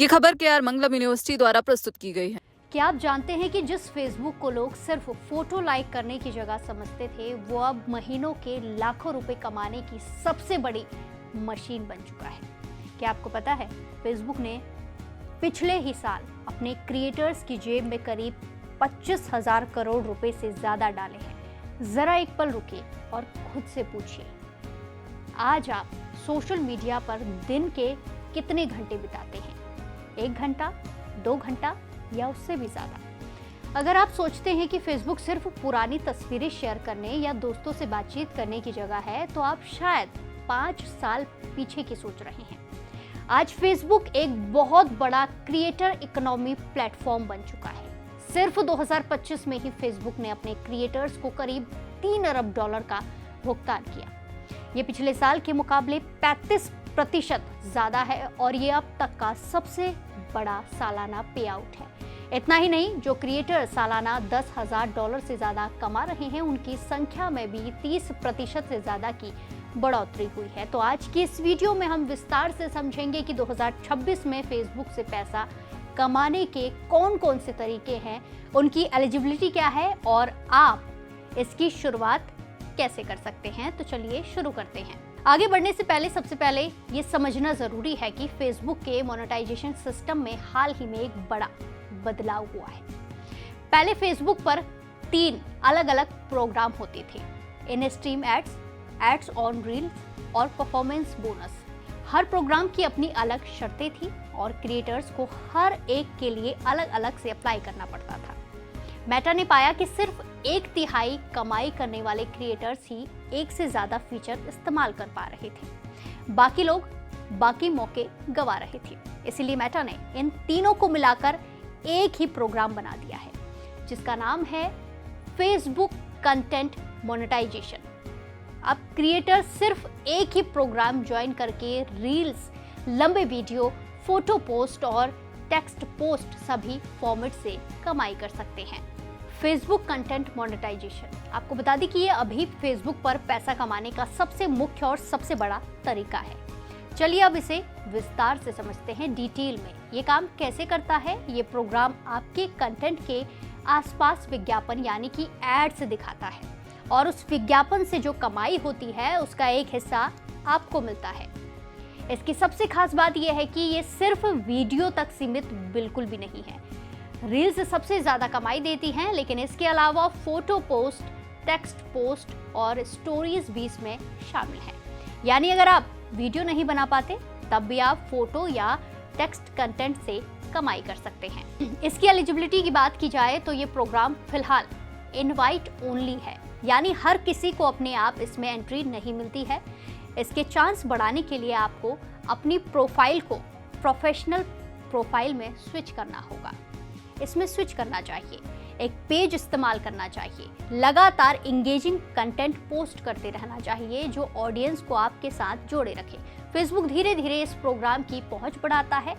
ये खबर केआर मंगलम यूनिवर्सिटी द्वारा प्रस्तुत की गई है। क्या आप जानते हैं कि जिस फेसबुक को लोग सिर्फ फोटो लाइक करने की जगह समझते थे, वो अब महीनों के लाखों रुपए कमाने की सबसे बड़ी मशीन बन चुका है। क्या आपको पता है, फेसबुक ने पिछले ही साल अपने क्रिएटर्स की जेब में करीब 25,000 करोड़ रुपए से ज्यादा डाले हैं। जरा एक पल रुकिए और खुद से पूछिए, आज आप सोशल मीडिया पर दिन के कितने घंटे बिताते हैं? 1 घंटा, 2 घंटा या उससे भी ज्यादा? अगर आप सोचते हैं कि फेसबुक सिर्फ पुरानी तस्वीरें शेयर करने या दोस्तों से बातचीत करने की जगह है, तो आप शायद 5 साल पीछे की सोच रहे हैं। आज फेसबुक एक बहुत बड़ा क्रिएटर इकोनॉमी प्लेटफॉर्म बन चुका है। सिर्फ 2025 में ही फेसबुक ने अपने क्रिएटर्स को करीब $3 अरब का भुगतान किया। ये पिछले साल के मुकाबले 35% ज्यादा है और ये अब तक का सबसे बड़ा सालाना पे आउट है। इतना ही नहीं, जो क्रिएटर सालाना $10,000 से ज्यादा कमा रहे हैं, उनकी संख्या में भी 30% से ज्यादा की बढ़ोतरी हुई है। तो आज की इस वीडियो में हम विस्तार से समझेंगे कि 2026 में फेसबुक से पैसा कमाने के कौन कौन से तरीके हैं, उनकी एलिजिबिलिटी क्या है और आप इसकी शुरुआत कैसे कर सकते हैं। तो चलिए शुरू करते हैं। आगे बढ़ने से पहले सबसे पहले ये समझना जरूरी है कि फेसबुक के मोनेटाइजेशन सिस्टम में हाल ही में एक बड़ा बदलाव हुआ है। पहले फेसबुक पर 3 अलग अलग प्रोग्राम होते थे: in stream ads, ads on reels और परफॉर्मेंस बोनस। हर प्रोग्राम की अपनी अलग शर्तें थी और क्रिएटर्स को हर एक के लिए अलग अलग से अप्लाई करना पड़ता था। मेटा ने पाया कि सिर्फ 1/3 कमाई करने वाले क्रिएटर्स ही एक से ज्यादा फीचर इस्तेमाल कर पा रहे थे, बाकी लोग बाकी मौके गवा रहे थे। इसीलिए मेटा ने इन तीनों को मिलाकर एक ही प्रोग्राम बना दिया है, जिसका नाम है फेसबुक कंटेंट मोनेटाइजेशन। अब क्रिएटर सिर्फ एक ही प्रोग्राम ज्वाइन करके रील्स, लंबे वीडियो, फोटो पोस्ट और टेक्स्ट पोस्ट सभी फॉर्मेट से कमाई कर सकते हैं। फेसबुक कंटेंट मोनेटाइजेशन, आपको बता दें कि ये अभी फेसबुक पर पैसा कमाने का सबसे मुख्य और सबसे बड़ा तरीका है। चलिए अब इसे विस्तार से समझते हैं डिटेल में। ये काम कैसे करता है? ये प्रोग्राम आपके कंटेंट के आसपास विज्ञापन यानी कि एड्स दिखाता है और उस विज्ञापन से जो कमाई होती है उसका एक हिस्सा आपको मिलता है। इसकी सबसे खास बात यह है कि ये सिर्फ वीडियो तक सीमित बिल्कुल भी नहीं है। रील्स सबसे ज्यादा कमाई देती हैं, लेकिन इसके अलावा फोटो पोस्ट, टेक्स्ट पोस्ट और स्टोरीज भी इसमें शामिल हैं। यानी अगर आप वीडियो नहीं बना पाते, तब भी आप फोटो या टेक्स्ट कंटेंट से कमाई कर सकते हैं। इसकी एलिजिबिलिटी की बात की जाए तो ये प्रोग्राम फिलहाल इनवाइट ओनली है, यानी हर किसी को अपने आप इसमें एंट्री नहीं मिलती है। इसके चांस बढ़ाने के लिए आपको अपनी प्रोफाइल को प्रोफेशनल प्रोफाइल में स्विच करना होगा। इसमें स्विच करना चाहिए, एक पेज इस्तेमाल करना चाहिए, लगातार इंगेजिंग कंटेंट पोस्ट करते रहना चाहिए जो ऑडियंस को आपके साथ जोड़े रखे। फेसबुक धीरे धीरे इस प्रोग्राम की पहुंच बढ़ाता है,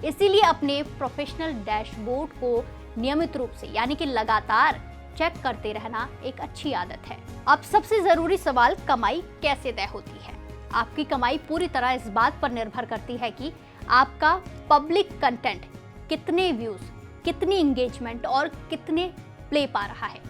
इसीलिए अपने प्रोफेशनल डैशबोर्ड को नियमित रूप से यानी कि लगातार चेक करते रहना एक अच्छी आदत है। अब सबसे जरूरी सवाल, कमाई कैसे तय होती है? आपकी कमाई पूरी तरह इस बात पर निर्भर करती है कि आपका पब्लिक कंटेंट कितने व्यूज, कितनी इंगेजमेंट और कितने प्ले पा रहा है।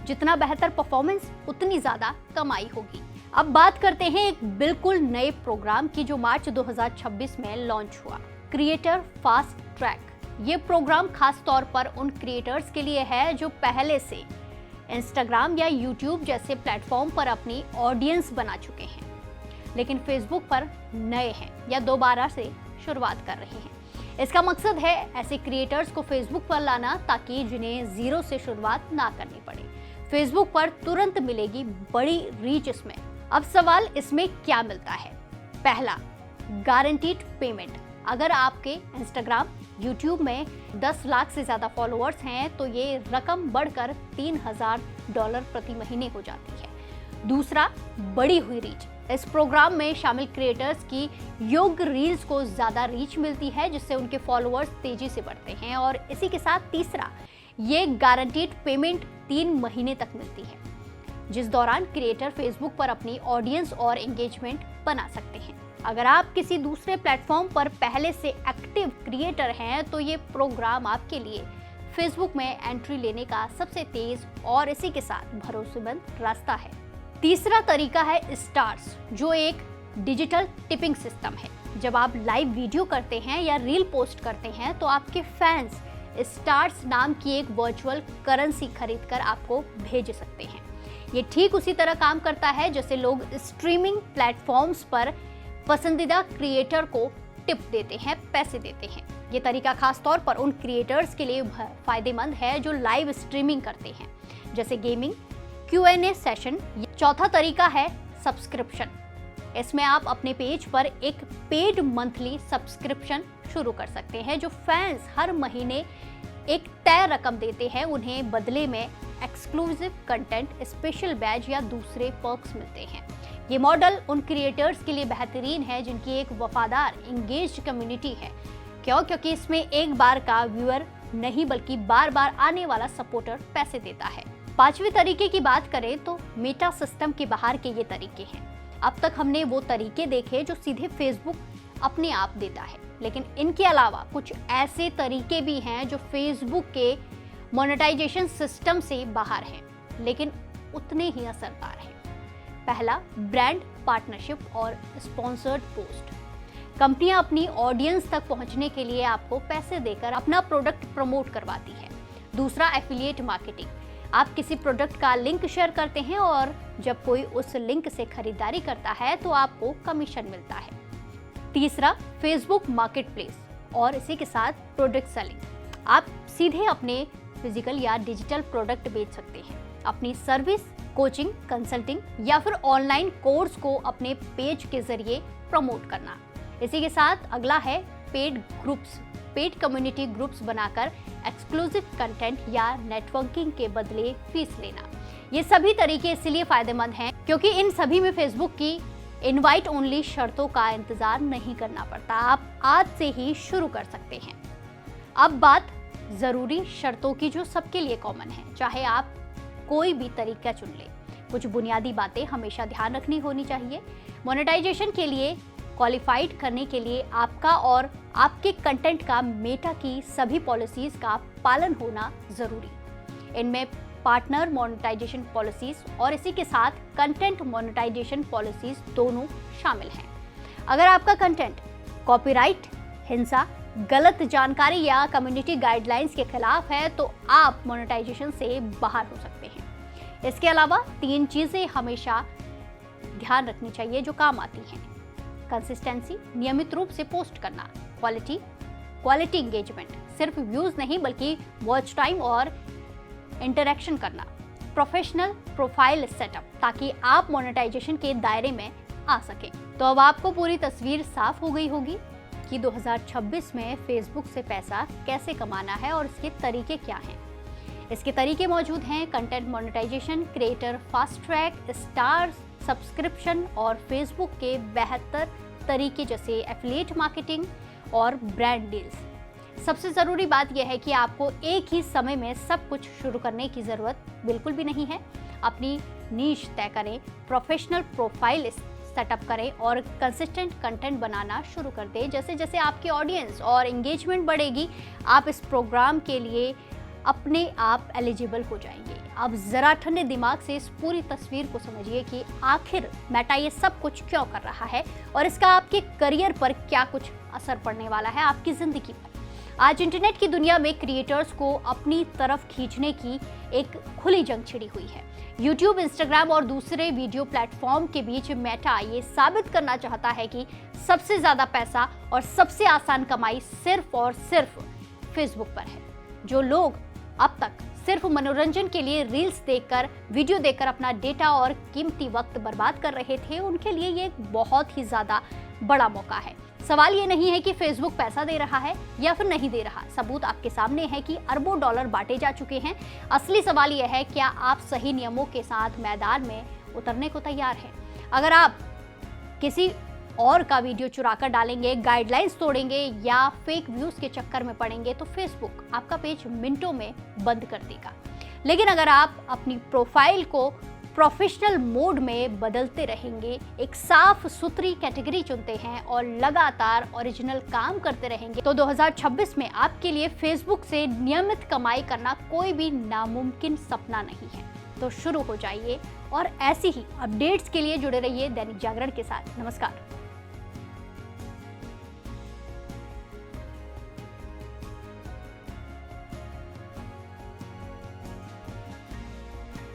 जितना बेहतर परफॉर्मेंस, उतनी ज्यादा कमाई होगी। अब बात करते हैं एक बिल्कुल नए प्रोग्राम की जो मार्च 2026 में लॉन्च हुआ, क्रिएटर फास्ट ट्रैक। ये प्रोग्राम खास तौर पर उन क्रिएटर्स के लिए है जो पहले से इंस्टाग्राम या यूट्यूब जैसे प्लेटफॉर्म पर अपनी ऑडियंस बना चुके हैं, लेकिन फेसबुक पर नए हैं या दोबारा से शुरुआत कर रहे हैं। इसका मकसद है ऐसे क्रिएटर्स को फेसबुक पर लाना ताकि जिन्हें जीरो से शुरुआत ना करनी पड़े। फेसबुक पर तुरंत मिलेगी बड़ी रीच इसमें। अब सवाल, इसमें क्या मिलता है? पहला, गारंटीड पेमेंट। अगर आपके इंस्टाग्राम, यूट्यूब में 10 लाख से ज्यादा फॉलोअर्स हैं तो ये रकम बढ़कर $3,000 प्रति महीने हो जाती है। दूसरा, बढ़ी हुई रीच। इस प्रोग्राम में शामिल क्रिएटर्स की योग्य रील्स को ज्यादा रीच मिलती है, जिससे उनके फॉलोअर्स तेजी से बढ़ते हैं। और इसी के साथ तीसरा, ये गारंटीड पेमेंट 3 महीने तक मिलती है, जिस दौरान क्रिएटर फेसबुक पर अपनी ऑडियंस और एंगेजमेंट बना सकते हैं। अगर आप किसी दूसरे प्लेटफॉर्म पर पहले से एक्टिव क्रिएटर हैं तो ये प्रोग्राम आपके लिए फेसबुक में एंट्री लेने का सबसे तेज और इसी के साथ भरोसेमंद रास्ता है। तीसरा तरीका है स्टार्स, जो एक डिजिटल टिपिंग सिस्टम है। जब आप लाइव वीडियो करते हैं या रील पोस्ट करते हैं तो आपके फैंस स्टार्स नाम की एक वर्चुअल करेंसी खरीदकर आपको भेज सकते हैं। ये ठीक उसी तरह काम करता है जैसे लोग स्ट्रीमिंग प्लेटफॉर्म्स पर पसंदीदा क्रिएटर को टिप देते हैं, पैसे देते हैं। ये तरीका खास तौर पर उन क्रिएटर्स के लिए फायदेमंद है जो लाइव स्ट्रीमिंग करते हैं, जैसे गेमिंग, Q&A सेशन। चौथा तरीका है सब्सक्रिप्शन। इसमें आप अपने पेज पर एक पेड मंथली सब्सक्रिप्शन शुरू कर सकते हैं। जो फैंस हर महीने एक तय रकम देते हैं, उन्हें बदले में एक्सक्लूसिव कंटेंट, स्पेशल बैज या दूसरे पर्क्स मिलते हैं। ये मॉडल उन क्रिएटर्स के लिए बेहतरीन है जिनकी एक वफादार इंगेज्ड कम्युनिटी है। क्यों? क्योंकि इसमें एक बार का व्यूअर नहीं बल्कि बार बार आने वाला सपोर्टर पैसे देता है। पांचवें तरीके की बात करें तो मेटा सिस्टम के बाहर के ये तरीके हैं। अब तक हमने वो तरीके देखे जो सीधे फेसबुक अपने आप देता है, लेकिन इनके अलावा कुछ ऐसे तरीके भी हैं जो फेसबुक के मोनेटाइजेशन सिस्टम से बाहर हैं, लेकिन उतने ही असरदार हैं। पहला, ब्रांड पार्टनरशिप और स्पॉन्सर्ड पोस्ट। कंपनियां अपनी ऑडियंस तक पहुंचने के लिए आपको पैसे देकर अपना प्रोडक्ट प्रमोट करवाती है। दूसरा, एफिलिएट मार्केटिंग। आप किसी प्रोडक्ट का लिंक शेयर करते हैं और जब कोई उस लिंक से खरीदारी करता है तो आपको कमीशन मिलता है। तीसरा, फेसबुक मार्केटप्लेस और इसी के साथ प्रोडक्ट सेलिंग। आप सीधे अपने फिजिकल या डिजिटल प्रोडक्ट बेच सकते हैं। अपनी सर्विस, कोचिंग, कंसल्टिंग या फिर ऑनलाइन कोर्स को अपने पेज के जरिए प्रमोट करना। इसी के साथ अगला है paid groups. Paid community groups बनाकर एक्सक्लूसिव कंटेंट या नेटवर्किंग के बदले फीस लेना। ये सभी तरीके इसलिए फायदेमंद हैं क्योंकि इन सभी में फेसबुक की इनवाइट ओनली शर्तों का इंतजार नहीं करना पड़ता। आप आज से ही शुरू कर सकते हैं। अब बात जरूरी शर्तों की जो सबके लिए कॉमन है, चाहे आप कोई भी तरीका चुन ले। कुछ बुनियादी बातें हमेशा ध्यान रखनी होनी चाहिए। मोनेटाइजेशन के लिए क्वालिफाइड करने के लिए आपका और आपके कंटेंट का मेटा की सभी पॉलिसीज का पालन होना जरूरी। इनमें पार्टनर मोनेटाइजेशन पॉलिसीज और इसी के साथ कंटेंट मोनेटाइजेशन पॉलिसीज दोनों शामिल हैं। अगर आपका कंटेंट कॉपीराइट, हिंसा, गलत जानकारी या कम्युनिटी गाइडलाइंस के खिलाफ है तो आप मोनेटाइजेशन से बाहर हो सकते हैं। इसके अलावा 3 चीजें हमेशा ध्यान रखनी चाहिए जो काम आती हैं। कंसिस्टेंसी, नियमित रूप से पोस्ट करना। क्वालिटी एंगेजमेंट, सिर्फ व्यूज नहीं बल्कि वॉच टाइम और इंटरेक्शन करना। प्रोफेशनल प्रोफाइल सेटअप, ताकि आप मोनेटाइजेशन के दायरे में आ सकें। तो अब आपको पूरी तस्वीर साफ हो गई होगी कि 2026 में फेसबुक से पैसा कैसे कमाना है और इसके तरीके क्या हैं। इसके तरीके मौजूद हैं: content monetisation, creator fast track, stars, subscription और फेसबुक के बेहतर तरीके जैसे एफिलिएट मार्केटिंग और ब्रांड डील्स। सबसे ज़रूरी बात यह है कि आपको एक ही समय में सब कुछ शुरू करने की ज़रूरत बिल्कुल भी नहीं है। अपनी नीश तय करें, प्रोफेशनल प्रोफाइल सेटअप करें और कंसिस्टेंट कंटेंट बनाना शुरू कर दें। जैसे जैसे आपकी ऑडियंस और एंगेजमेंट बढ़ेगी, आप इस प्रोग्राम के लिए अपने आप एलिजिबल हो जाएंगे। अब ज़रा ठंडे दिमाग से इस पूरी तस्वीर को समझिए कि आखिर मेटा ये सब कुछ क्यों कर रहा है और इसका आपके करियर पर क्या कुछ असर पड़ने वाला है, आपकी ज़िंदगी पर। आज इंटरनेट की दुनिया में क्रिएटर्स को अपनी तरफ खींचने की एक खुली जंग छिड़ी हुई है। यूट्यूब, इंस्टाग्राम और दूसरे वीडियो प्लेटफॉर्म के बीच मेटा ये साबित करना चाहता है कि सबसे ज़्यादा पैसा और सबसे आसान कमाई सिर्फ और सिर्फ फेसबुक पर है। जो लोग अब तक सिर्फ मनोरंजन के लिए रील्स देखकर, वीडियो देखकर अपना डेटा और कीमती वक्त बर्बाद कर रहे थे, उनके लिए ये एक बहुत ही ज़्यादा बड़ा मौका है। सवाल ये नहीं है कि फेसबुक पैसा दे रहा है या फिर नहीं दे रहा। सबूत आपके सामने है कि अरबों डॉलर बांटे जा चुके हैं। असली सवाल यह है, क्या आप सही नियमों के साथ मैदान में उतरने को तैयार हैं? अगर आप किसी और का वीडियो चुराकर डालेंगे, गाइडलाइंस तोड़ेंगे या फेक व्यूज के चक्कर में पड़ेंगे तो फेसबुक आपका पेज मिनटों में बंद कर देगा। लेकिन अगर आप अपनी प्रोफाइल को प्रोफेशनल मोड में बदलते रहेंगे, एक साफ सुथरी कैटेगरी चुनते हैं और लगातार ओरिजिनल काम करते रहेंगे तो 2026 में आपके लिए फेसबुक से नियमित कमाई करना कोई भी नामुमकिन सपना नहीं है। तो शुरू हो जाइए और ऐसी ही अपडेट्स के लिए जुड़े रहिए दैनिक जागरण के साथ। नमस्कार।